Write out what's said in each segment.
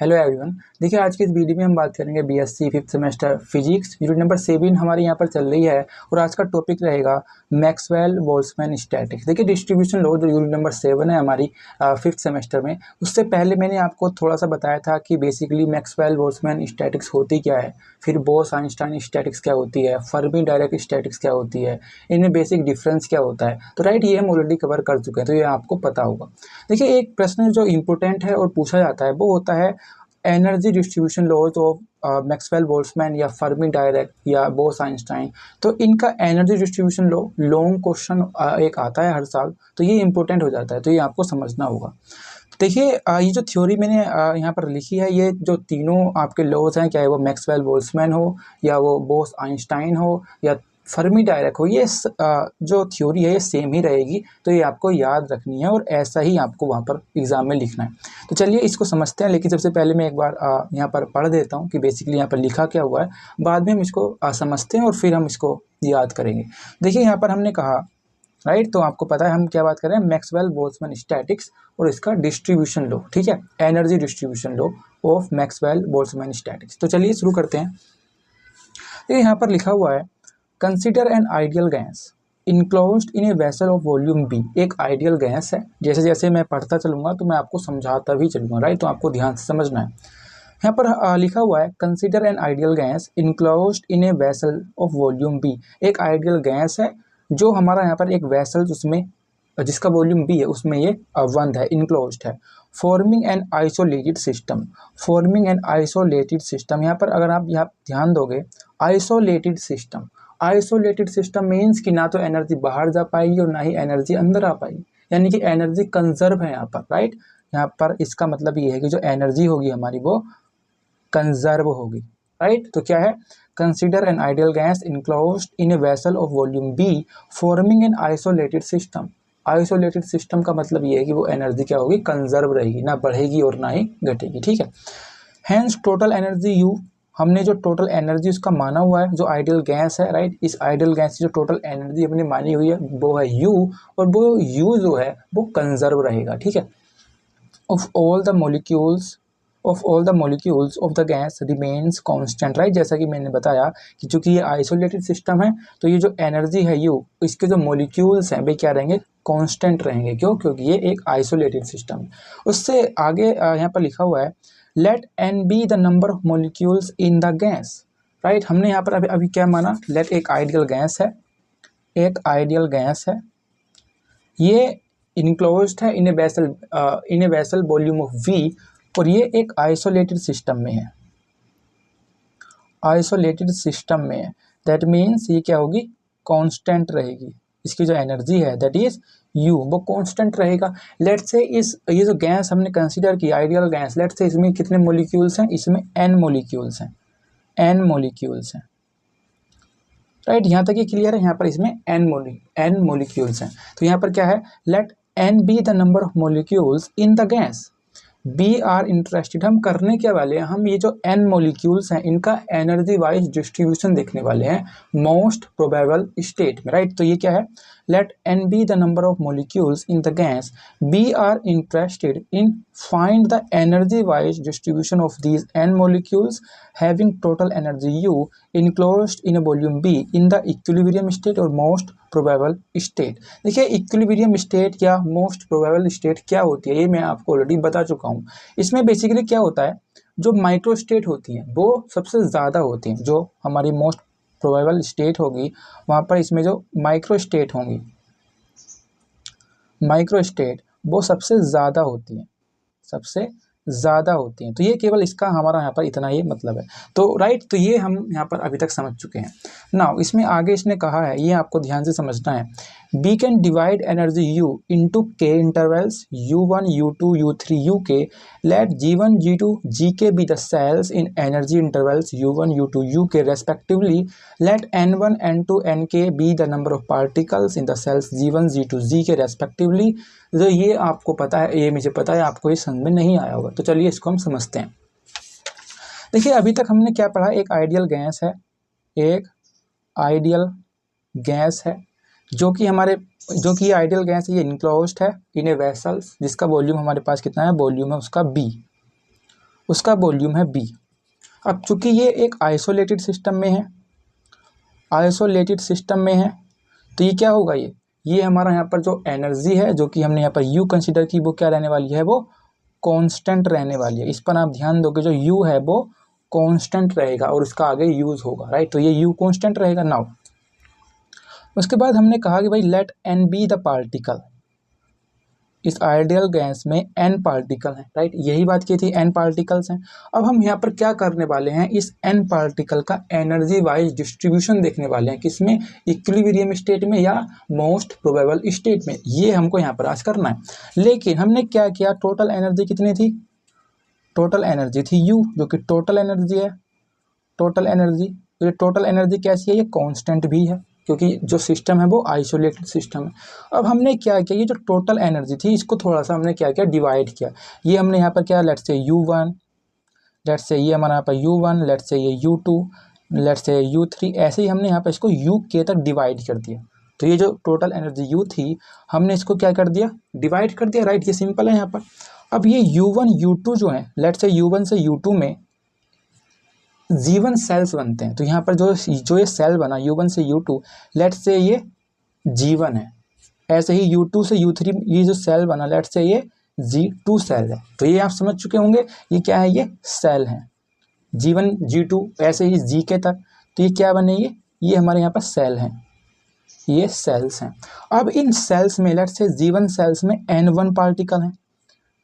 Hello everyone. देखिए आज की इस वीडियो में हम बात करेंगे BSc fifth semester physics unit number 7 हमारे यहाँ पर चल रही है और आज का टॉपिक रहेगा मैक्सवेल बोल्ट्जमैन स्टैटिक्स। देखिए डिस्ट्रीब्यूशन लॉ जो यूनिट नंबर 7 है हमारी फिफ्थ सेमेस्टर में, उससे पहले मैंने आपको थोड़ा सा बताया था कि बेसिकली मैक्सवेल बोल्ट्जमैन स्टैटिक्स होती क्या है, फिर बोस आइंस्टाइन स्टैटिक्स क्या होती है, फर्मी डायरेक्ट स्टैटिक्स क्या होती है, इनमें बेसिक डिफरेंस क्या होता है। तो राइट, ये हम ऑलरेडी कवर कर चुके हैं, तो ये आपको पता होगा। देखिए एक प्रश्न जो इम्पोर्टेंट है और पूछा जाता है वो होता है energy distribution laws of Maxwell Boltzmann या फर्मी डायरेक्ट या बोस आइंस्टाइन। तो इनका energy distribution law long question एक आता है हर साल, तो ये इंपॉर्टेंट हो जाता है, तो ये आपको समझना होगा। देखिए ये जो थ्योरी मैंने यहाँ पर लिखी है, ये जो तीनों आपके लॉज हैं, चाहे वो मैक्सवेल बोल्ट्जमैन हो या वो बोस आइंस्टाइन हो या फर्मी डायरेक्ट हो, ये जो थ्योरी है ये सेम ही रहेगी, तो ये आपको याद रखनी है और ऐसा ही आपको वहाँ पर एग्जाम में लिखना है। तो चलिए इसको समझते हैं, लेकिन सबसे पहले मैं एक बार यहाँ पर पढ़ देता हूँ कि बेसिकली यहाँ पर लिखा क्या हुआ है, बाद में हम इसको समझते हैं और फिर हम इसको याद करेंगे। देखिए यहाँ पर हमने कहा राइट, तो आपको पता है हम क्या बात कर रहे हैं, मैक्सवेल बोल्ट्जमैन स्टैटिक्स और इसका डिस्ट्रीब्यूशन लॉ, ठीक है, energy distribution law of Maxwell Boltzmann statics. तो चलिए शुरू करते हैं। तो यहाँ पर लिखा हुआ है consider an ideal gas enclosed in a vessel of volume B. एक आइडियल गैस है, जैसे जैसे मैं पढ़ता चलूंगा तो मैं आपको समझाता भी चलूंगा, राइट, तो आपको ध्यान से समझना है। यहाँ पर लिखा हुआ है consider an ideal gas enclosed in a vessel of volume B. एक आइडियल गैस है जो हमारा यहाँ पर एक वेसल उसमें जिसका वॉल्यूम बी है उसमें ये बंद है, इनक्लोज्ड है। Forming an isolated system, forming an isolated system. यहाँ पर अगर आप यहाँ ध्यान दोगे, isolated system, isolated system means कि ना तो एनर्जी बाहर जा पाएगी और ना ही एनर्जी अंदर आ पाएगी, यानी कि एनर्जी कंजर्व है यहाँ पर, राइट। यहाँ पर इसका मतलब ये है कि जो एनर्जी होगी हमारी वो कंजर्व होगी, राइट। तो क्या है, consider an ideal gas enclosed in a vessel of volume be forming an isolated system. Isolated system का मतलब ये है कि वो एनर्जी क्या होगी, कंजर्व रहेगी, ना बढ़ेगी और ना ही घटेगी, ठीक है। हैंस टोटल एनर्जी यू, हमने जो टोटल एनर्जी उसका माना हुआ है, जो आइडियल गैस है, राइट, इस आइडियल गैस की जो टोटल एनर्जी हमने मानी हुई है वो है यू, और वो यू जो है वो कंजर्व रहेगा, ठीक है। Of all the molecules of the gas remains constant, right. जैसा कि मैंने बताया कि चूंकि ये आइसोलेटेड सिस्टम है तो ये जो एनर्जी है यू, इसके जो मॉलिक्यूल्स हैं वे क्या रहेंगे, कांस्टेंट रहेंगे। क्यों, क्योंकि ये एक आइसोलेटेड सिस्टम है। उससे आगे यहाँ पर लिखा हुआ है let N be the number of molecules in the gas, right. हमने यहाँ पर अभी क्या माना, लेट एक आइडियल गैस है, एक आइडियल गैस है, ये इनक्लोज्ड है in a vessel volume of V, और ये एक आइसोलेटेड सिस्टम में है, आइसोलेटेड सिस्टम में है। दैट मीन्स ये क्या होगी, कांस्टेंट रहेगी। इसकी जो एनर्जी है दैट इज यू, वो कांस्टेंट रहेगा। लेट से ये जो गैस हमने कंसीडर की आइडियल गैस, लेट से इसमें कितने मॉलिक्यूल्स हैं, इसमें n मॉलिक्यूल्स हैं, n मॉलिक्यूल्स हैं, राइट। यहाँ तक ये क्लियर है। यहाँ पर इसमें n मॉलिक्यूल्स हैं। तो यहाँ पर क्या है, let n be the number of molecules in the gas. We are interested, हम करने क्या वाले हैं, हम ये जो n मॉलिक्यूल्स हैं इनका एनर्जी वाइज डिस्ट्रीब्यूशन देखने वाले हैं मोस्ट प्रोबेबल स्टेट में, राइट। तो ये क्या है, let n be the number of molecules in the gas, we are interested in find the energy wise distribution of these n molecules having total energy u enclosed in a volume b in the equilibrium state और most probable state. देखिए equilibrium state या most probable state क्या होती है ये मैं आपको already बता चुका हूँ। इसमें बेसिकली क्या होता है, जो माइक्रो स्टेट होती हैं वो सबसे ज़्यादा होती हैं, जो हमारी मोस्ट प्रोबेबल स्टेट होगी वहाँ पर इसमें जो माइक्रो स्टेट होंगी, माइक्रो स्टेट वो सबसे ज़्यादा होती हैं, सबसे ज़्यादा होती हैं। तो ये केवल इसका हमारा यहाँ पर इतना ही मतलब है। तो राइट, तो ये हम यहाँ पर अभी तक समझ चुके हैं। नाउ इसमें आगे इसने कहा है, ये आपको ध्यान से समझना है, we can divide energy u into K intervals u1 u2 u3 uk, let g1 g2 gk be the cells in energy intervals u1 u2 uk respectively, let n1 n2 nk be the number of particles in the cells g1 g2 gk respectively. तो ये आपको पता है, ये मुझे पता है आपको ये समझ में नहीं आया होगा, तो चलिए इसको हम समझते हैं। देखिए अभी तक हमने क्या पढ़ा, एक आइडियल गैस है, एक आइडियल गैस है जो कि ये आइडियल गैस है, ये इनक्लोज्ड है इन ए वेसल्स जिसका वॉल्यूम हमारे पास कितना है, वॉल्यूम है उसका b, उसका वॉल्यूम है b। अब चूंकि ये एक आइसोलेटेड सिस्टम में है, आइसोलेटेड सिस्टम में है, तो ये क्या होगा, ये हमारा यहाँ पर जो एनर्जी है जो कि हमने यहाँ पर u कंसिडर की, वो क्या रहने वाली है, वो कांस्टेंट रहने वाली है। इस पर आप ध्यान दोगे, जो u है वो कांस्टेंट रहेगा और उसका आगे यूज होगा, राइट। तो ये u कांस्टेंट रहेगा। नाउ उसके बाद हमने कहा कि भाई let n be the particle, इस आइडियल गैस में n पार्टिकल हैं, राइट। यही बात की थी, n पार्टिकल्स हैं। अब हम यहाँ पर क्या करने वाले हैं, इस n पार्टिकल का एनर्जी वाइज डिस्ट्रीब्यूशन देखने वाले हैं। किसमें, इक्विलिब्रियम स्टेट में या मोस्ट प्रोबेबल स्टेट में, ये हमको यहाँ पर आज करना है। लेकिन हमने क्या किया, टोटल एनर्जी कितनी थी, टोटल एनर्जी थी u, जो कि टोटल एनर्जी है, टोटल एनर्जी। तो ये टोटल एनर्जी कैसी है, ये कांस्टेंट भी है क्योंकि जो सिस्टम है वो आइसोलेटेड सिस्टम है। अब हमने क्या किया, ये जो टोटल एनर्जी थी इसको थोड़ा सा हमने क्या किया, डिवाइड किया। ये हमने यहाँ पर क्या, let's say u1, let's say ये हमारा यहाँ पर u1, लेट्स से ये u2, लेट्स से u3, ऐसे ही हमने यहाँ पर इसको uk तक डिवाइड कर दिया। तो ये जो टोटल एनर्जी u थी, हमने इसको क्या कर दिया, डिवाइड कर दिया, राइट। ये सिंपल है यहाँ पर। अब ये u1 u2 जो है, लेट्स से u1 से u2 में G1 सेल्स बनते हैं। तो यहाँ पर जो ये सेल बना u1 से u2, लेट्स से ये G1 है। ऐसे ही u2 से u3 ये जो सेल बना, लेट्स से ये G2 सेल है। तो ये आप समझ चुके होंगे, ये क्या है, ये सेल है, G1 G2 ऐसे ही Gk तक। तो ये क्या बने, ये हमारे यहाँ पर सेल हैं, ये सेल्स हैं। अब इन सेल्स में लेट्स से G1 सेल्स में N1 पार्टिकल हैं,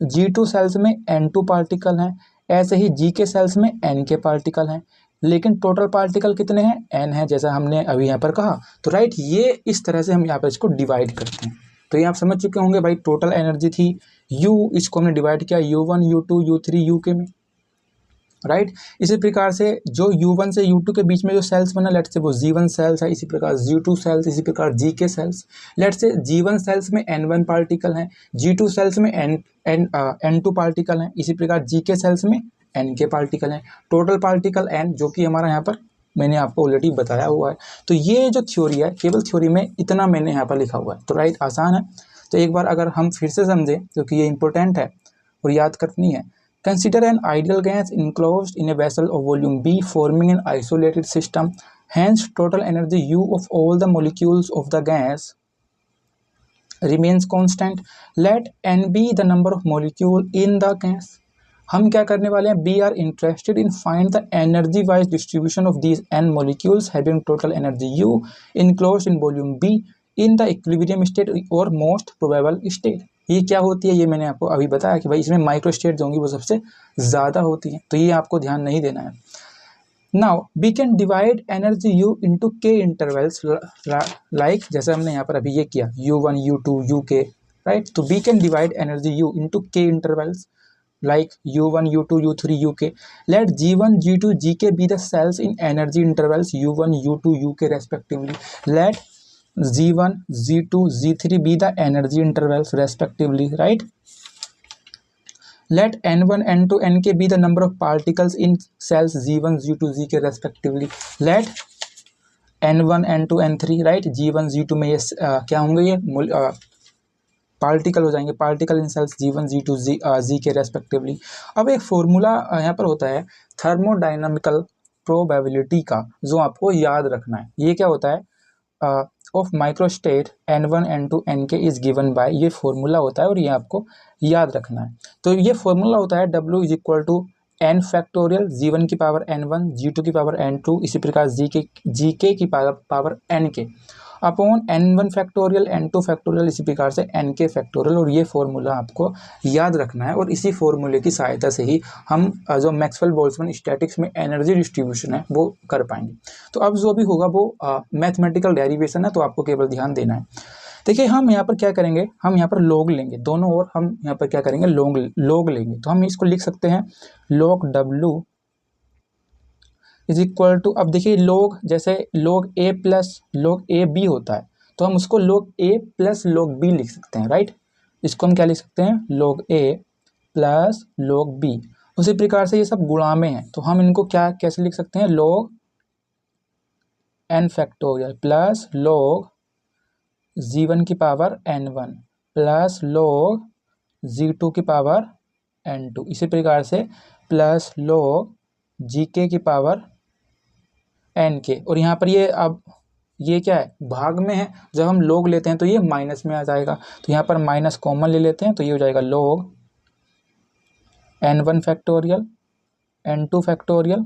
G2 सेल्स में N2 पार्टिकल हैं, ऐसे ही G के सेल्स में N के पार्टिकल हैं। लेकिन टोटल पार्टिकल कितने हैं, N है, जैसा हमने अभी यहाँ पर कहा। तो राइट, ये इस तरह से हम यहाँ पर इसको डिवाइड करते हैं। तो ये आप समझ चुके होंगे भाई, टोटल एनर्जी थी U, इसको हमने डिवाइड किया u1 u2 u3 uk में, राइट। इसी प्रकार से जो u1 से u2 के बीच में जो सेल्स बना, लेट्स से वो G1 सेल्स है, इसी प्रकार G2 सेल्स, इसी प्रकार Gk sales. Let's say G1 sales में N1 पार्टिकल हैं, G2 सेल्स में N2 पार्टिकल हैं, इसी प्रकार Gk सेल्स में N के पार्टिकल हैं। टोटल पार्टिकल N, जो कि हमारा यहाँ पर मैंने आपको ऑलरेडी बताया हुआ है। तो ये जो थ्योरी है, केवल थ्योरी में इतना मैंने यहाँ पर लिखा हुआ है। तो राइट, आसान है। तो एक बार अगर हम फिर से समझें, क्योंकि ये इंपॉर्टेंट है और याद करनी है। Consider an ideal gas enclosed in a vessel of volume B forming an isolated system. Hence, total energy U of all the molecules of the gas remains constant. Let N be the number of molecule in the gas. हम क्या करने वाले हैं, we are interested in find the energy wise distribution of these N molecules having total energy U enclosed in volume B in the equilibrium state or most probable state. ये क्या होती है, ये मैंने आपको अभी बताया कि भाई इसमें माइक्रो स्टेट जो होंगी वो सबसे ज़्यादा होती हैं। तो ये आपको ध्यान नहीं देना है। Now we can divide energy U into K intervals, like जैसे हमने यहाँ पर अभी ये किया u1 u2 uk, राइट। तो we can divide energy U into K intervals like u1 u2 u3 uk. Let g1 g2 gk be the cells in energy intervals u1 u2 uk respectively. Let g1 g2 g3 be the energy intervals respectively, right. Let n1 n2 nk be the number of particles in cells g1 g2 gk respectively. Let n1 n2 n3, right, g1 g2 में ये क्या होंगे, ये particle हो जाएंगे, particle in sales G1 G2 जी के respectively. अब एक फॉर्मूला यहाँ पर होता है थर्मोडाइनमिकल प्रोबेबिलिटी का, जो आपको याद रखना है। ये क्या होता है, of microstate N1 N2 Nk is given by, ये फॉर्मूला होता है और ये आपको याद रखना है। तो ये फॉर्मूला होता है W is equal to n factorial G1 की पावर N1 G2 की पावर N2 इसी प्रकार Gk की power Nk upon N1 factorial N2 factorial इसी प्रकार से Nk फैक्टोरियल। और ये फॉर्मूला आपको याद रखना है और इसी फॉर्मूले की सहायता से ही हम जो मैक्सवेल बोल्ट्जमैन स्टैटिक्स में एनर्जी डिस्ट्रीब्यूशन है वो कर पाएंगे। तो अब जो भी होगा वो मैथमेटिकल डेरिवेशन है, तो आपको केवल ध्यान देना है। देखिए हम यहाँ पर क्या करेंगे, हम यहाँ पर लॉग लेंगे दोनों ओर, हम यहाँ पर क्या करेंगे, लॉग लेंगे। तो हम इसको लिख सकते हैं log W is equal to, अब देखिए log, जैसे log A plus log AB होता है, तो हम उसको log A plus log B लिख सकते हैं, राइट। इसको हम क्या लिख सकते हैं, log A plus log B। उसी प्रकार से ये सब गुणा में है, तो हम इनको क्या कैसे लिख सकते हैं, log n factorial plus log G1 की power N1 plus log G2 की पावर N2 इसी प्रकार से प्लस log जी के की पावर n के। और यहाँ पर ये अब ये क्या है, भाग में है, जब हम log लेते हैं तो ये माइनस में आ जाएगा, तो यहाँ पर माइनस कॉमन ले लेते हैं, तो ये हो जाएगा log n1 factorial n2 factorial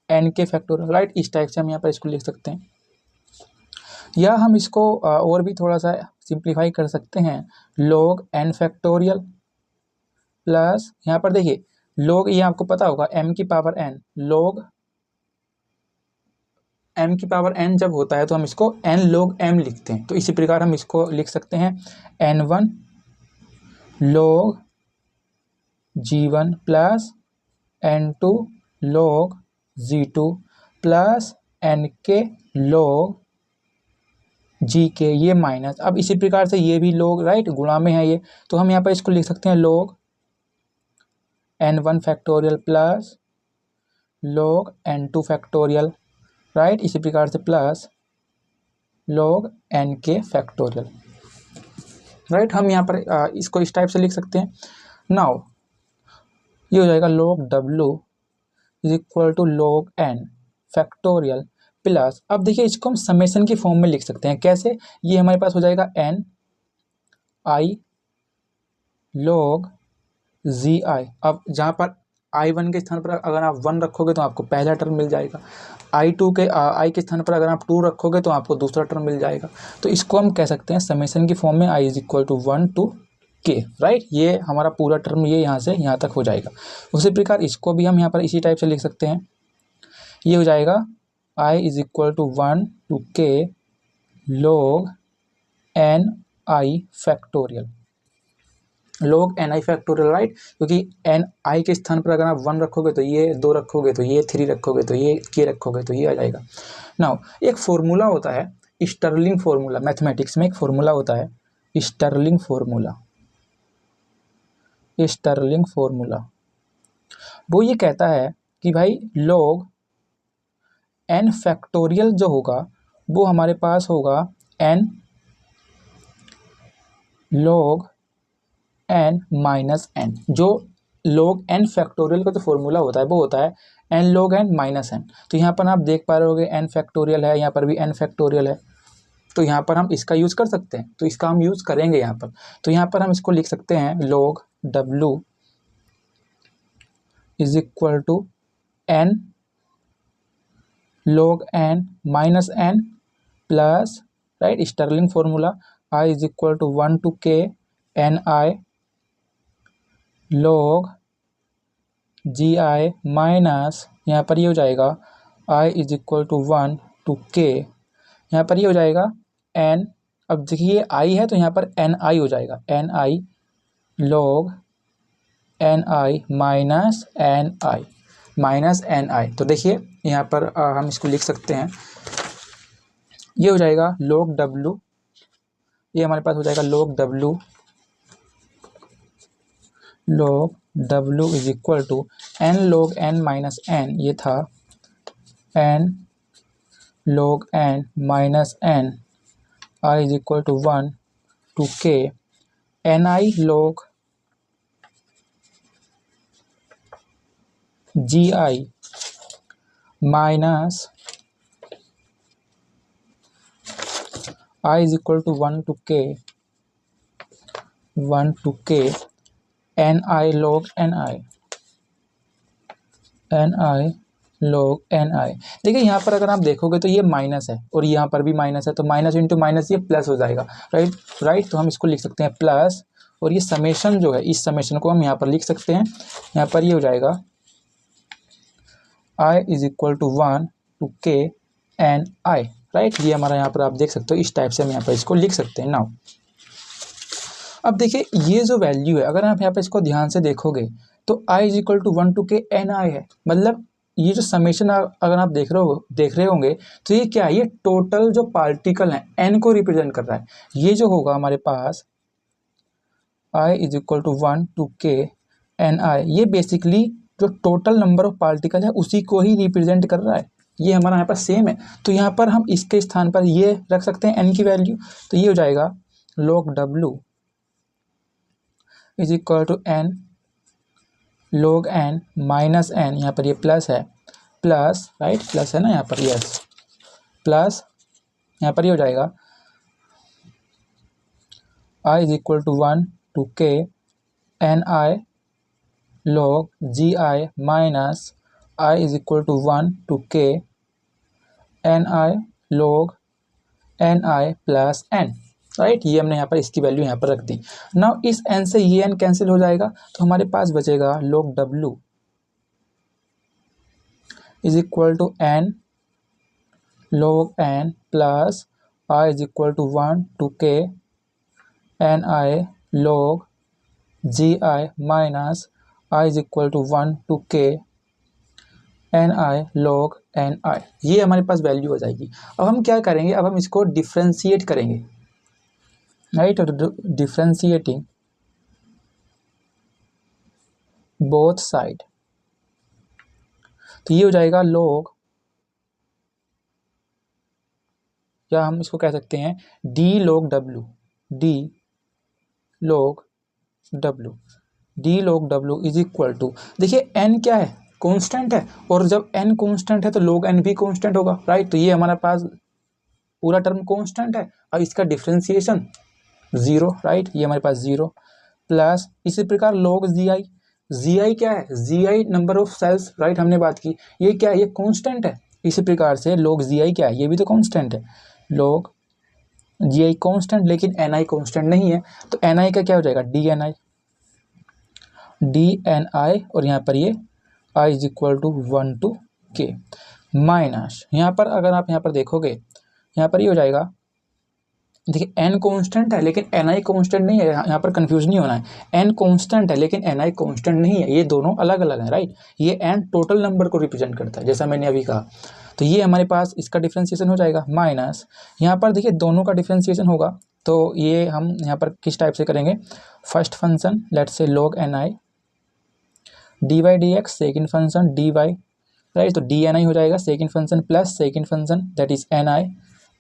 n के फैक्टोरियल, राइट। इस टाइप से हम यहाँ पर इसको लिख सकते हैं। या हम इसको और भी थोड़ा सा सिंप्लीफाई कर सकते हैं, log n फैक्टोरियल प्लस, यहाँ पर देखिए log, ये आपको पता होगा m की पावर n, log m की पावर n जब होता है तो हम इसको n log m लिखते हैं। तो इसी प्रकार हम इसको लिख सकते हैं n1 log g1 plus n2 log g2 plus nk log gk, ये माइनस। अब इसी प्रकार से ये भी log, राइट, गुणा में है ये, तो हम यहाँ पर इसको लिख सकते हैं log n1 factorial plus log n2 factorial, right, इसी प्रकार से plus log nk factorial, right. हम यहाँ पर इसको इस टाइप से लिख सकते हैं। नाउ ये हो जाएगा log w is equal to log n factorial plus, अब देखिए इसको हम समेशन की फॉर्म में लिख सकते हैं। कैसे, ये हमारे पास हो जाएगा n i log zi। अब जहाँ पर i1 के स्थान पर अगर आप 1 रखोगे तो आपको पहला टर्म मिल जाएगा, i के स्थान पर अगर आप 2 रखोगे तो आपको दूसरा टर्म मिल जाएगा। तो इसको हम कह सकते हैं समेशन की फॉर्म में i is equal to 1 to k, right. ये हमारा पूरा टर्म ये यहाँ से यहाँ तक हो जाएगा। उसी प्रकार इसको भी हम यहाँ पर इसी टाइप से लिख सकते हैं। ये हो जाएगा i is equal to 1 to k log n i factorial, log n i factorial, right, क्योंकि n i के स्थान पर अगर आप 1 रखोगे तो ये 2 रखोगे तो ये 3 रखोगे तो ये k रखोगे तो ये आ जाएगा। नाउ एक फॉर्मूला होता है स्टर्लिंग फार्मूला, मैथमेटिक्स में एक फॉर्मूला होता है स्टर्लिंग फार्मूला, स्टर्लिंग फार्मूला। वो ये कहता है कि भाई log n फैक्टोरियल जो होगा वो हमारे पास होगा n log n minus n। जो log n फैक्टोरियल का जो फॉर्मूला होता है वो होता है n log n minus n। तो यहाँ पर आप देख पा रहे होगे n फैक्टोरियल है, यहाँ पर भी n फैक्टोरियल है, तो यहाँ पर हम इसका यूज़ कर सकते हैं, तो इसका हम यूज़ करेंगे यहाँ पर। तो यहाँ पर हम इसको लिख सकते हैं log w is equal to n log n minus n plus, right, Stirling formula i is equal to 1 to k n i log ji I minus, यहाँ पर ये हो जाएगा i is equal to 1 to k, यहाँ पर ये हो जाएगा n, अब देखिए i है तो यहाँ पर n i हो जाएगा, n i log n i minus n i। तो देखिए यहाँ पर हम इसको लिख सकते हैं, ये हो जाएगा log w, ये हमारे पास हो जाएगा log w is equal to n log n minus n, ये था n log n minus n, i is equal to 1 to k n i log ji I minus i is equal to 1 to k n i log n i log n i। देखिए यहाँ पर अगर आप देखोगे तो ये minus है और यहाँ पर भी माइनस है, तो माइनस इंटू माइनस ये प्लस हो जाएगा, राइट। तो हम इसको लिख सकते हैं प्लस, और ये समेशन जो है इस समेशन को हम यहाँ पर लिख सकते हैं। यहाँ पर ये हो जाएगा i is equal to 1 to k n i, right. ये हमारा यहाँ पर आप देख सकते हो, इस टाइप से हम यहाँ पर इसको लिख सकते हैं। नाउ अब देखिए ये जो वैल्यू है, अगर आप यहाँ पे इसको ध्यान से देखोगे तो i is equal to 1 to k n i है, मतलब ये जो समेशन अगर आप देख रहे होंगे तो ये क्या है, ये टोटल जो पार्टिकल हैं n को रिप्रेजेंट कर रहा है। ये जो होगा हमारे पास i is equal to 1 to k n i, ये बेसिकली जो टोटल नंबर ऑफ पार्टिकल है उसी को ही रिप्रेजेंट कर रहा है। ये हमारा यहाँ पर सेम है, तो यहाँ पर हम इसके स्थान पर ये रख सकते हैं n की वैल्यू, तो ये हो जाएगा log w is equal to n log n minus n, यहाँ पर ये प्लस है, प्लस राइट प्लस है ना यहाँ पर, यस प्लस यहाँ पर ये हो जाएगा i is equal to 1 to k N I log ji I minus i is equal to 1 to k N I log N i plus n, right. ये हमने यहाँ पर इसकी वैल्यू यहाँ पर रख दी। नाउ इस n से ये n कैंसिल हो जाएगा, तो हमारे पास बचेगा log w is equal to n log n plus i is equal to 1 to k N I log ji I minus i is equal to 1 to k N I log N I. ये हमारे पास value हो जाएगी। अब हम क्या करेंगे, अब हम इसको डिफ्रेंशिएट करेंगे, राइट, डिफ्रेंशिएटिंग बोथ साइड, तो ये हो जाएगा log, या हम इसको कह सकते हैं d log w, d log w, d log w is equal to, देखिए n क्या है, कांस्टेंट है, और जब n कांस्टेंट है तो log n भी कांस्टेंट होगा, राइट। तो ये हमारे पास पूरा टर्म कांस्टेंट है, और इसका डिफरेंशिएशन 0, राइट, ये हमारे पास 0 प्लस इसी प्रकार log जी आई क्या है, G I number of cells, right, हमने बात की, ये क्या है, ये कांस्टेंट है। इसी प्रकार से log जी आई क्या है, ये भी तो कांस्टेंट है, log जी आई कांस्टेंट, लेकिन एन आई कांस्टेंट नहीं है, तो एन आई का क्या हो जाएगा, डी एन आई, और यहाँ पर ये आई इज इक्वल टू 1 टू के माइनस, यहाँ पर अगर आप यहाँ पर देखोगे, यहाँ पर ये हो जाएगा, देखिए n कांस्टेंट है लेकिन एन आई कांस्टेंट नहीं है, यहाँ पर कंफ्यूज नहीं होना है, n कांस्टेंट है लेकिन एन आई कांस्टेंट नहीं है, ये दोनों अलग अलग हैं, राइट। ये n टोटल नंबर को रिप्रेजेंट करता है, जैसा मैंने अभी कहा। तो ये हमारे पास इसका डिफ्रेंशिएशन हो जाएगा माइनस, यहाँ पर देखिए दोनों का डिफ्रेंशिएशन होगा, तो ये हम यहाँ पर किस टाइप से करेंगे, first function let's say log N I d y d x, second function d y, right, तो डी एन आई हो जाएगा second function plus second function that is n I,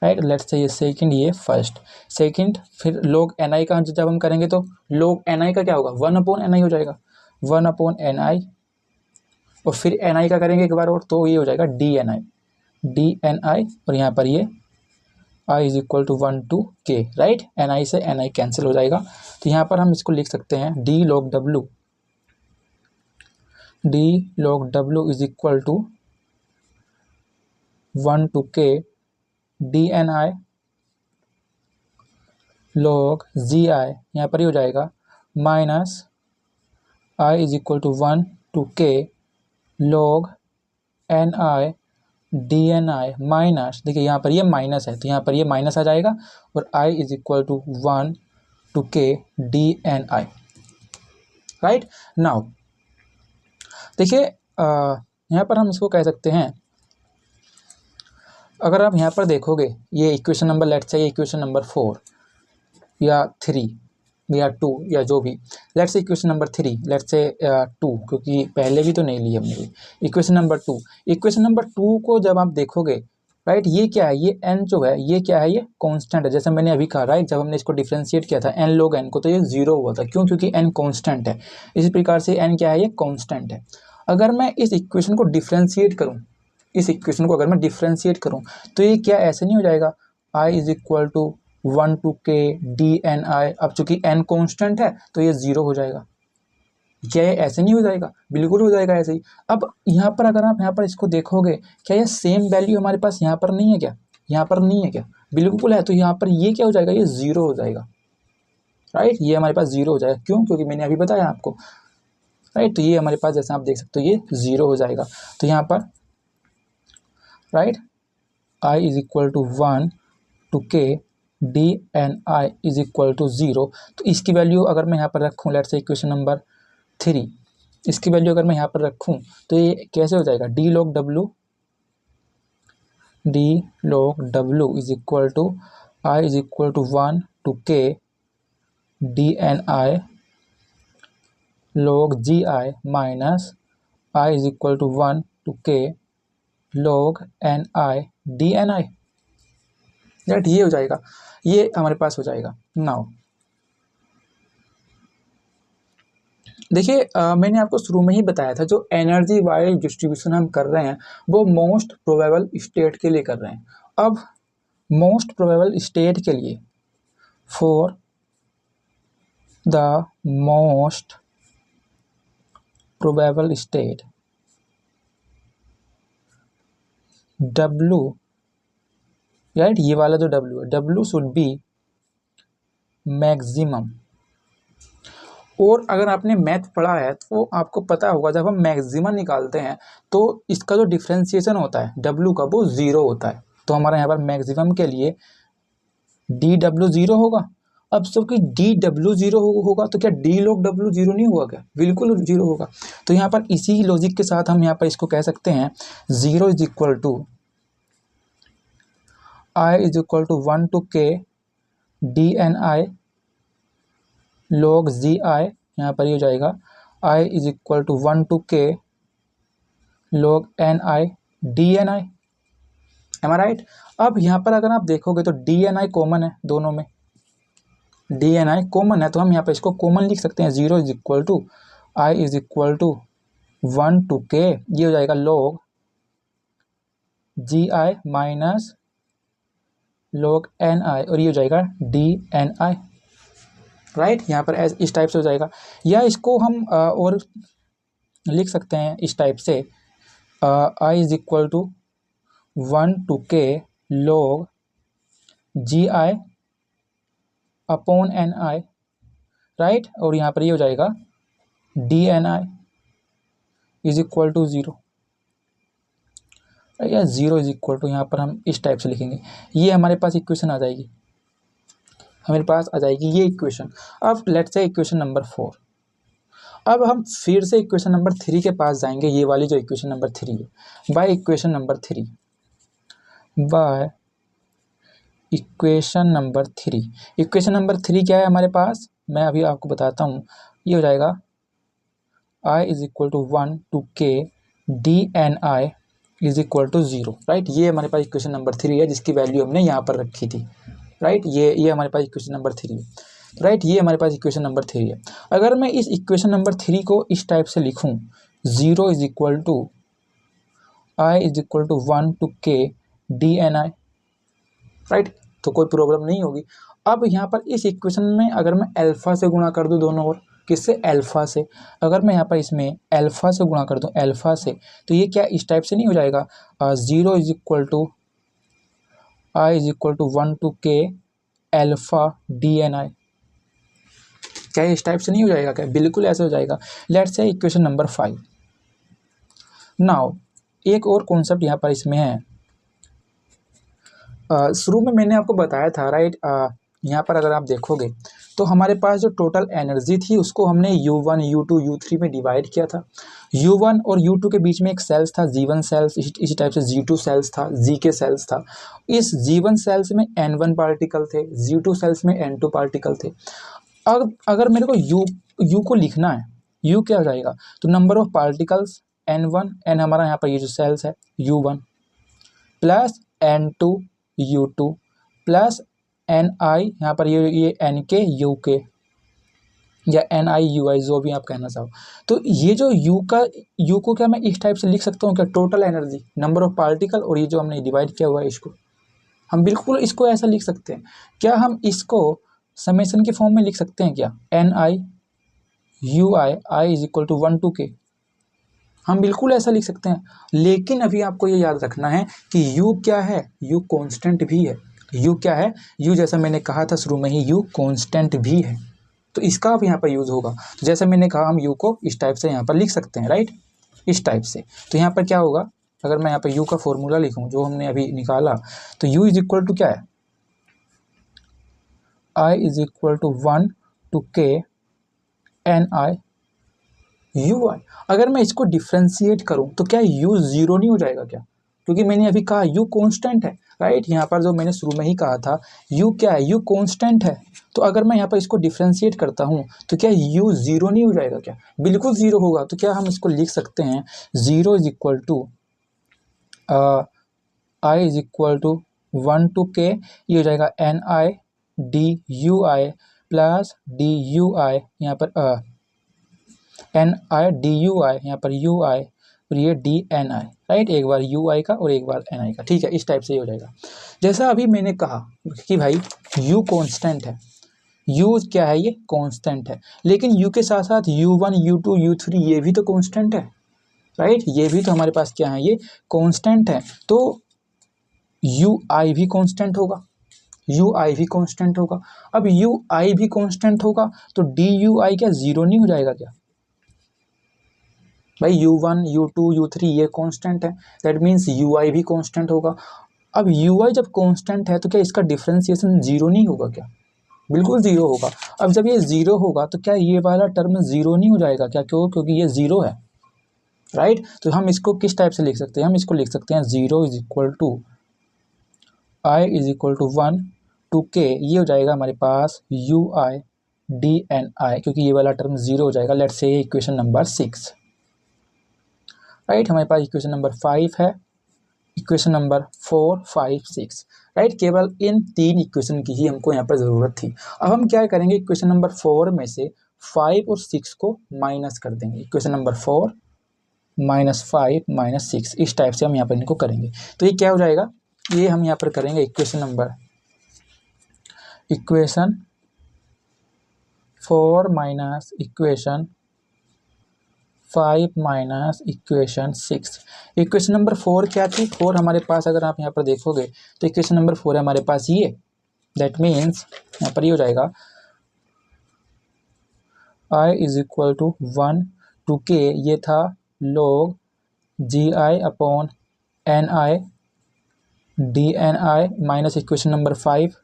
right, let's say ये second, ये first, second, फिर log N i का जब हम करेंगे तो log एन आई का क्या होगा, 1 अपॉन एन आई हो जाएगा, 1 अपॉन एन आई, और फिर एन आई का करेंगे एक बार और, तो ये हो जाएगा डी एन आई, और यहाँ पर ये आई इज इक्वल टू 1 टू के, राइट, एन आई से एन आई कैंसिल हो जाएगा, तो यहाँ पर हम इसको लिख सकते हैं d log w is equal to 1 to के D N I log ji i, यहाँ पर ही हो जाएगा minus i is equal to 1 to के log N I D N I minus, देखिए यहाँ पर ये माइनस है तो यहाँ पर ये माइनस आ जाएगा, और i is equal to 1 to के डी एन आई, राइट। नाउ देखिए यहाँ पर हम इसको कह सकते हैं, अगर आप यहाँ पर देखोगे ये इक्वेशन नंबर, लेट्स से ये इक्वेशन नंबर 4 या 3 या 2 या जो भी, let's say equation number 3, let's say 2, क्योंकि पहले भी तो नहीं ली हमने, इक्वेशन नंबर 2, इक्वेशन नंबर 2 को जब आप देखोगे, राइट, ये क्या है, ये n जो है ये क्या है, ये कांस्टेंट है, जैसे मैंने अभी कहा, राइट, जब हमने इसको डिफरेंशिएट किया था n log n को, तो ये 0 हुआ था, क्यों, क्योंकि n कांस्टेंट है। इसी प्रकार से n क्या है, ये कांस्टेंट है। अगर मैं इस इक्वेशन को डिफरेंशिएट करूँ, इस इक्वेशन को अगर मैं डिफरेंशिएट करूँ, तो ये क्या ऐसे नहीं हो जाएगा, i is equal to 1 to के डी एन आई, अब चूंकि n कांस्टेंट है तो ये 0 हो जाएगा, क्या ये ऐसे नहीं हो जाएगा, बिल्कुल हो जाएगा ऐसे ही। अब यहाँ पर अगर आप यहाँ पर इसको देखोगे, क्या ये सेम वैल्यू हमारे पास यहाँ पर नहीं है क्या, यहाँ पर नहीं है क्या, बिल्कुल है, तो यहाँ पर ये क्या हो जाएगा, ये 0 हो जाएगा, राइट, ये हमारे पास 0 हो जाएगा, क्यों, क्योंकि मैंने अभी बताया आपको, राइट, तो ये हमारे पास जैसे आप देख सकते हो ये 0 हो जाएगा, तो यहाँ पर right i is equal to 1 to के D N I is equal to 0, तो इसकी वैल्यू अगर मैं यहाँ पर रखूँ, लेट्स से इक्वेशन नंबर 3, इसकी वैल्यू अगर मैं यहाँ पर रखूँ तो ये कैसे हो जाएगा, D log w is equal to i is equal to 1 to के D N I log ji I minus i is equal to 1 to के log N I D N I, right, ये हो जाएगा, ये हमारे पास हो जाएगा। नाउ देखिए मैंने आपको शुरू में ही बताया था, जो एनर्जी वाइज डिस्ट्रीब्यूशन हम कर रहे हैं वो मोस्ट प्रोबेबल स्टेट के लिए कर रहे हैं। अब मोस्ट प्रोबेबल स्टेट के लिए, for the most probable state, W, right, ये वाला जो W है, W शुड बी मैक्सिमम। और अगर आपने मैथ पढ़ा है तो आपको पता होगा, जब हम मैक्सिमम निकालते हैं तो इसका जो डिफ्रेंसिएशन होता है W का, वो ज़ीरो होता है। तो हमारा यहाँ पर मैक्सिमम के लिए DW ज़ीरो होगा। अब सबकी DW ज़ीरो होगा तो क्या D log W ज़ीरो नहीं होगा क्या? बिल्कुल ज़ीरो होगा। तो यहाँ पर इसी लॉजिक के साथ हम यहाँ पर इसको कह सकते हैं, zero is equal to I is equal to 1 to K DNI log ZI। यहाँ पर ये हो जाएगा I is equal to 1 to K log NI DNI। Am I right? अब यहाँ पर अगर आप देखोगे तो DNI कॉमन है, दोनों में DNI कॉमन है, तो हम यहाँ पर इसको कॉमन लिख सकते हैं। Zero is equal to I is equal to 1 to K, ये हो जाएगा log GI minus log NI, और ये हो जाएगा DNI, राइट। यहाँ पर इस टाइप से हो जाएगा। या इसको हम और लिख सकते हैं इस टाइप से, I is equal to 1 to K log GI upon NI, right. और यहाँ पर ये हो जाएगा DNI is equal to zero, या ज़ीरो इज इक्वल टू, यहाँ पर हम इस टाइप से लिखेंगे। ये हमारे पास इक्वेशन आ जाएगी, हमारे पास आ जाएगी ये इक्वेशन। अब लेट्स से इक्वेशन नंबर 4। अब हम फिर से इक्वेशन नंबर 3 के पास जाएंगे, ये वाली जो इक्वेशन नंबर 3 है। By equation number 3, by equation number 3, equation number 3 क्या है हमारे पास, मैं अभी आपको बताता हूँ। ये हो जाएगा I is equal to 1 to K DNI is equal to zero, right. ये हमारे पास इक्वेशन नंबर 3 है, जिसकी वैल्यू हमने यहाँ पर रखी थी, राइट। ये हमारे पास इक्वेशन नंबर 3 है, राइट। ये हमारे पास इक्वेशन नंबर 3 है। अगर मैं इस इक्वेशन नंबर 3 को इस टाइप से लिखूँ, zero is equal to I is equal to 1 to K DNI, right, तो कोई प्रॉब्लम नहीं होगी। अब यहाँ पर इस इक्वेशन में अगर मैं अल्फ़ा से गुणा कर दूँ दोनों ओर, किससे? अल्फ़ा से। अगर मैं यहाँ पर इसमें अल्फ़ा से गुणा कर दूँ, अल्फ़ा से, तो ये क्या इस टाइप से नहीं हो जाएगा, zero is equal to I is equal to 1 to K alpha DNI, क्या इस टाइप से नहीं हो जाएगा क्या? बिल्कुल ऐसे हो जाएगा। Let's say equation number 5। Now एक और कॉन्सेप्ट यहाँ पर इसमें है, शुरू में मैंने आपको बताया था, राइट। यहाँ पर अगर आप देखोगे तो हमारे पास जो टोटल एनर्जी थी उसको हमने U1 U2 U3 में डिवाइड किया था। U1 और U2 के बीच में एक सेल्स था G1 सेल्स, इसी टाइप से G2 सेल्स था, G सेल्स था। इस G1 सेल्स में N1 पार्टिकल थे, G2 सेल्स में N2 पार्टिकल थे। अब अगर मेरे को U को लिखना है, U क्या हो जाएगा, तो number of particles N1, N हमारा यहाँ पर ये जो सेल्स है U1, plus N2 U2 plus NI, यहाँ पर ये NK UK या NI UI, जो भी आप कहना चाहो। तो ये जो U को क्या मैं इस टाइप से लिख सकता हूँ क्या, total energy, number of particle, और ये जो हमने डिवाइड किया हुआ है इसको, हम बिल्कुल इसको ऐसा लिख सकते हैं। क्या हम इसको समेशन के फॉर्म में लिख सकते हैं क्या, NI UI I is equal to 1 to K, हम बिल्कुल ऐसा लिख सकते हैं। लेकिन अभी आपको ये याद रखना है कि U क्या है, U कांस्टेंट भी है। U क्या है, U जैसा मैंने कहा था शुरू में ही, U कांस्टेंट भी है, तो इसका अब यहाँ पर यूज़ होगा। तो जैसे मैंने कहा, हम U को इस टाइप से यहाँ पर लिख सकते हैं, राइट, इस टाइप से। तो यहाँ पर क्या होगा, अगर मैं यहाँ पर U का फॉर्मूला लिखूँ जो हमने अभी निकाला, तो U इज इक्वल टू क्या है, I is equal to 1 to K NI UI। अगर मैं इसको डिफ्रेंशिएट करूं तो क्या U ज़ीरो नहीं हो जाएगा क्या, क्योंकि मैंने अभी कहा U कांस्टेंट है, राइट। यहाँ पर जो मैंने शुरू में ही कहा था, U क्या है, U कांस्टेंट है। तो अगर मैं यहाँ पर इसको डिफ्रेंशिएट करता हूँ तो क्या U ज़ीरो नहीं हो जाएगा क्या, बिल्कुल ज़ीरो होगा। तो क्या हम इसको लिख सकते हैं, zero is equal to I is equal to 1 to K, ये हो जाएगा NI DUI प्लस DUI, यहाँ पर एन आई डी यू आई, यहाँ पर यू आई और ये डी एन आई, राइट, एक बार यू आई का और एक बार एन आई का, ठीक है, इस टाइप से ही हो जाएगा। जैसा अभी मैंने कहा कि भाई यू कॉन्स्टेंट है, यू क्या है, ये कांस्टेंट है, लेकिन यू के साथ साथ u1 u2 u3 ये भी तो कांस्टेंट है, राइट, ये भी तो हमारे पास क्या है, ये कांस्टेंट है। तो ui भी कांस्टेंट होगा, ui भी कांस्टेंट होगा। अब ui भी कांस्टेंट होगा तो dui क्या जीरो नहीं हो जाएगा क्या? भाई u1 u2 u3 ये कांस्टेंट है, दैट मीन्स ui भी कांस्टेंट होगा। अब ui जब कांस्टेंट है तो क्या इसका डिफरेंशिएशन जीरो नहीं होगा क्या? बिल्कुल जीरो होगा। अब जब ये जीरो होगा तो क्या ये वाला टर्म जीरो नहीं हो जाएगा क्या? क्यों? क्योंकि ये जीरो है, राइट। तो हम इसको किस टाइप से लिख सकते हैं? हम इसको लिख सकते हैं zero is equal to I is equal to 1 to k, ये हो जाएगा हमारे पास u I D N i, क्योंकि ये वाला टर्म जीरो हो जाएगा। Let's say equation number 6, right. हमारे पास इक्वेशन नंबर 5 है, इक्वेशन नंबर 4 5 6, राइट। केवल इन 3 इक्वेशन की ही हमको यहाँ पर ज़रूरत थी। अब हम क्या करेंगे, इक्वेशन नंबर 4 में से 5 और 6 को माइनस कर देंगे। इक्वेशन नंबर 4 -5 -6, इस टाइप से हम यहाँ पर इनको करेंगे। तो ये क्या हो जाएगा, ये हम यहाँ पर करेंगे equation 4 minus equation 5 minus equation 6। Equation number 4 क्या थी? 4 हमारे पास अगर आप यहाँ पर देखोगे तो इक्वेशन नंबर 4 है हमारे पास ये, दैट मीन्स यहाँ पर ये हो जाएगा i is equal to 1 to k, ये था log ji I upon N I D N I, minus equation number 5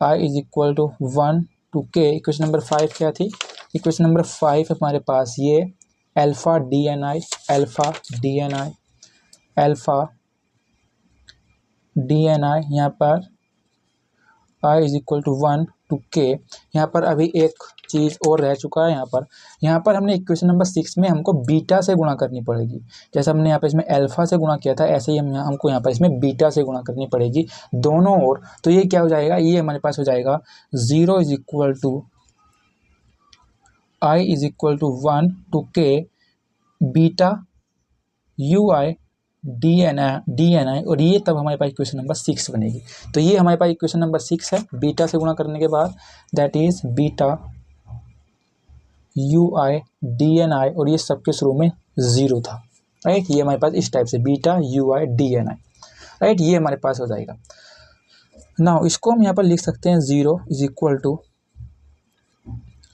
i is equal to 1 to k. Equation number 5 क्या थी? इक्वेशन नंबर 5 हमारे पास ये alpha d N i, alpha d N i, alpha d N i, यहाँ पर i is equal to 1 to k. यहाँ पर अभी एक चीज़ और रह चुका है, यहाँ पर हमने इक्वेशन नंबर 6 में हमको बीटा से गुणा करनी पड़ेगी। जैसे हमने यहाँ पर इसमें अल्फा से गुणा किया था, ऐसे ही हमको यहाँ पर इसमें बीटा से गुणा करनी पड़ेगी दोनों ओर। तो ये क्या हो जाएगा, ये हमारे पास हो जाएगा 0 is equal to I is equal to 1 to K beta you I D N I, और ये तब हमारे पास इक्वेशन नंबर 6 बनेगी। तो ये हमारे पास इक्वेशन नंबर 6 है बीटा से गुणा करने के बाद, that is beta you I D N I, और ये सबके शुरू में 0 था, राइट। ये हमारे पास इस टाइप से beta you I D N I, right, ये हमारे पास हो जाएगा। नाउ इसको हम यहाँ पर लिख सकते हैं 0 is equal to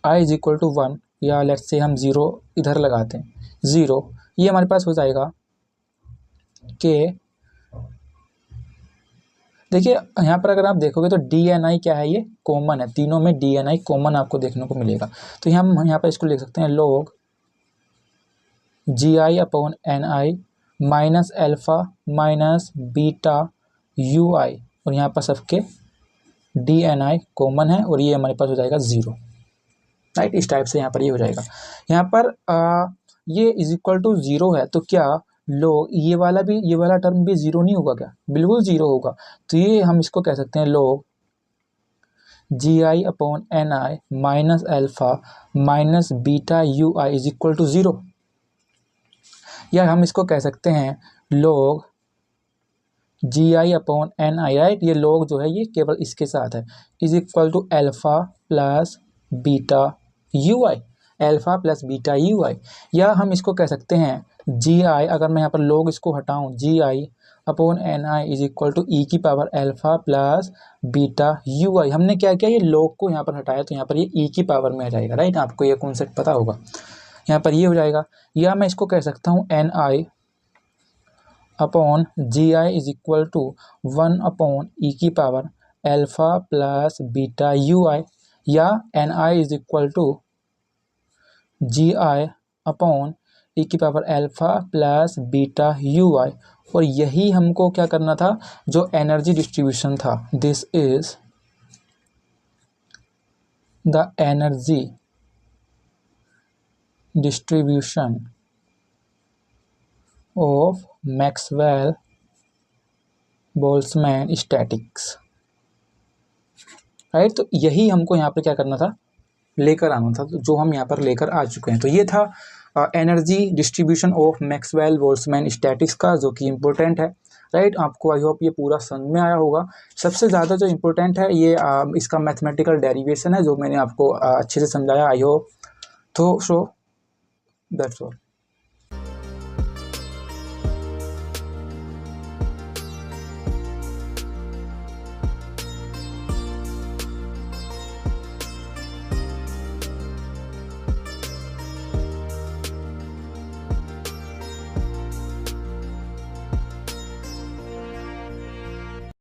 I is equal to 1, या लेट्स से हम 0 इधर लगाते हैं 0, ये हमारे पास हो जाएगा कि देखिए यहाँ पर अगर आप देखोगे तो डी एन आई क्या है, ये कॉमन है, तीनों में डी एन आई कॉमन आपको देखने को मिलेगा। तो हम यहाँ पर इसको लिख सकते हैं log ji I upon N I minus alpha minus beta you I, और यहाँ पर सबके डी एन आई कॉमन है, और ये हमारे पास हो जाएगा 0, राइट। इस टाइप से यहाँ पर ये हो जाएगा। यहाँ पर ये इज इक्वल टू 0 है, तो क्या log ये वाला टर्म भी 0 नहीं होगा क्या? बिल्कुल 0 होगा। तो ये हम इसको कह सकते हैं log ji I upon N I minus alpha minus beta you I is equal to 0, या हम इसको कह सकते हैं log जी आई अपॉन एन आई, राइट। ये log जो है ये केवल इसके साथ है, is equal to alpha plus beta you I, alpha plus beta you I, या हम इसको कह सकते हैं जी आई, अगर मैं यहाँ पर log इसको हटाऊँ, G I upon N I is equal to E की power alpha plus beta you I. हमने क्या किया, ये log को यहाँ पर हटाया तो यहाँ पर ये ई की पावर में आ जाएगा, राइट। आपको ये कॉन्सेप्ट पता होगा, यहाँ पर ये हो जाएगा। या मैं इसको कह सकता हूँ N I upon G I is equal to 1 upon E की power alpha plus beta you I, या N I is equal to G I upon E की power alpha plus beta you I. और यही हमको क्या करना था, जो एनर्जी डिस्ट्रीब्यूशन था, this is the energy distribution of Maxwell Boltzmann statics, right. तो यही हमको यहाँ पे क्या करना था, लेकर आना था, तो जो हम यहाँ पर लेकर आ चुके हैं। तो ये था energy distribution of Maxwell Boltzmann statics का, जो कि इम्पोर्टेंट है, राइट। आपको आई होप ये पूरा समझ में आया होगा। सबसे ज़्यादा जो इम्पोर्टेंट है ये इसका मैथमेटिकल डेरिवेशन है, जो मैंने आपको अच्छे से समझाया, आई होप। तो सो दैट्स ऑल।